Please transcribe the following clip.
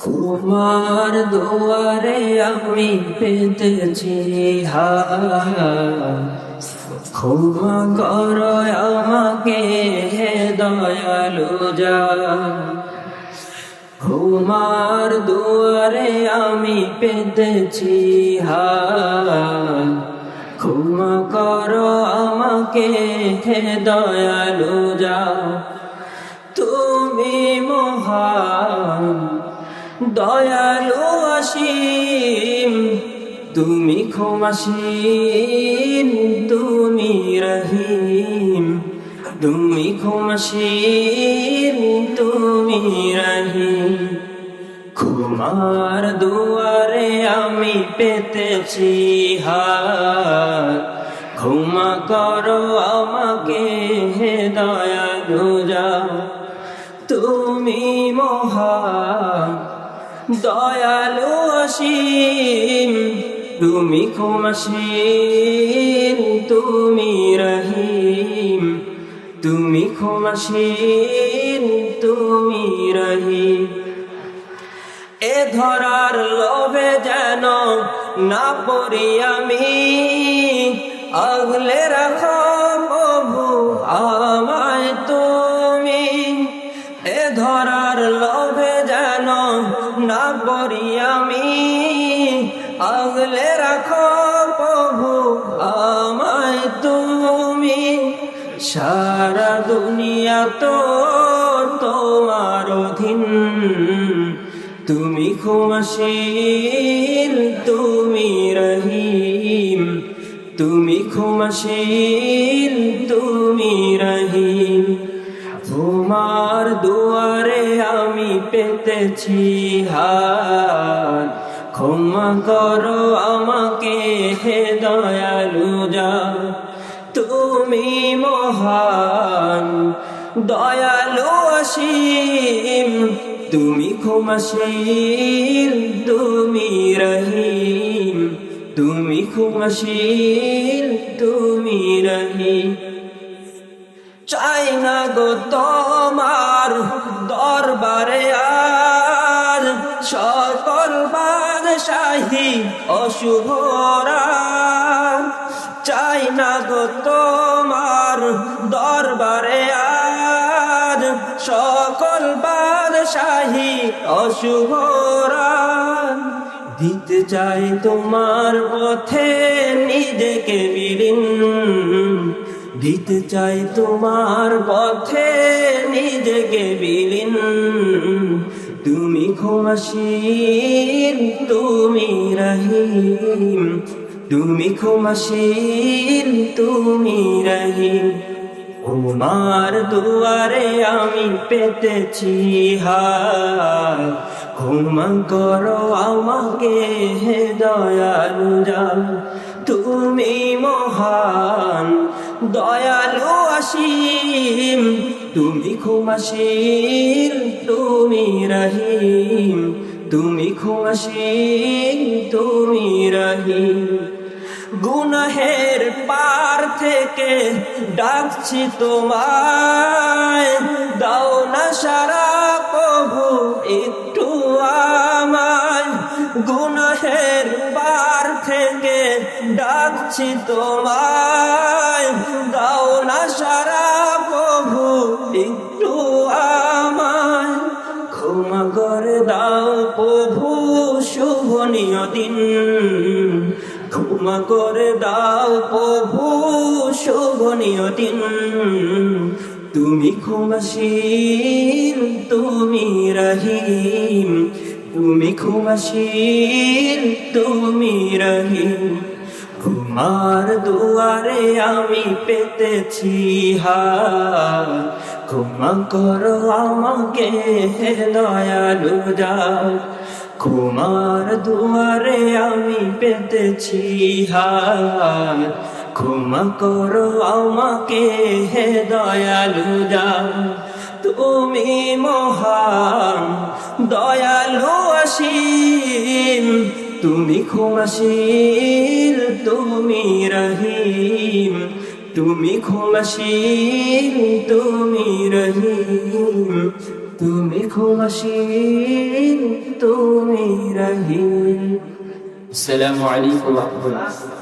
তোমার দুয়ারে আমি পেতেছি হাত, ক্ষমা করো আমাকে হে দয়ালু জান। তোমার দুয়ারে আমি পেতেছি হাত, ক্ষমা করো আমাকে হে দয়ালু জান। তুমি মহান দয়ালু অসীম, তুমি ক্ষমাশীল, তুমি রহিম। তুমি ক্ষমাশীল, তুমি রহিম। ক্ষমার দুয়ারে আমি পেতেছি হাত, ক্ষমা করো আমাকে হে দয়ালু জান। তুমি মহান দয়ালু অসীম, তুমি ক্ষমাশীল, তুমি রহিম। তুমি ক্ষমাশীল, তুমি রহিম। এ ধরার লোভে যেন না পড়ি আমি, আগলে রাখো প্রভু আমায় তুমি। এ ধরার লোভে যেন না পড়ি আমি, আগলে রাখো প্রভু আমায় তুমি। সারা দুনিয়া তো তোমার অধীন, তুমি ক্ষমাশীল, তুমি রহিম। তুমি ক্ষমাশীল, তুমি রহিম। তোমার দুয়ারে আমি পেতেছি হাত, ক্ষমা করো আমাকে হে দয়ালু জান। তুমি মহান দয়ালু অসীম, তুমি ক্ষমাশীল, তুমি রহিম। তুমি ক্ষমাশীল, তুমি রহিম। চাই না গো তোমার দরবারে আজ সকল বাদশাহী অশুভ রাত। চাই না গো তোমার দরবারে আজ সকল বাদশাহী অশুভ রাত। দিতে চাই তোমার পথে নিজেকে বিলীন, দিতে চাই তোমার পথে নিজেকে বিলীন। তুমি ক্ষমাশীল, তুমি রহিম। তুমি ক্ষমাশীল, তুমি রহিম। তোমার দুয়ারে আমি পেতেছি হাত, ক্ষমা করো আমাকে হে দয়ালু জান। তুমি মহান দয়ালু অসীম, তুমি ক্ষমাশীল, তুমি রহিম। তুমি ক্ষমাশীল, তুমি রহিম। গুনাহের পার থেকে ডাকছি তোমায়, দাও না সারা প্রভু একটু আমায়। গুনাহের পার থেকে ডাকছি তোমায়, দাও না সারা প্রভু একটু আমায়। ক্ষমা করে দাও প্রভু শুভনীয় দিন, ক্ষমা করে দাও প্রভু শুভনীয় দিন। তুমি ক্ষমাশীল, তুমি রহিম। তুমি ক্ষমাশীল, তুমি রহিম। তোমার দুয়ারে আমি পেতেছি হাত, ক্ষমা করো আমাকে হে দয়ালু জান। তোমার দুয়ারে আমি পেতেছি হাত, ক্ষমা করো আমাকে হে দয়ালু জান। তুমি মহান দয়ালু অসীম, তুমি ক্ষমাশীল, তুমি রহিম। তুমি ক্ষমাশীল, তুমি রহিম। তুমি ক্ষমাশীল। তুমি রহিম। আসসালামু আলাইকুম ওয়া রাহমাতুল্লাহ।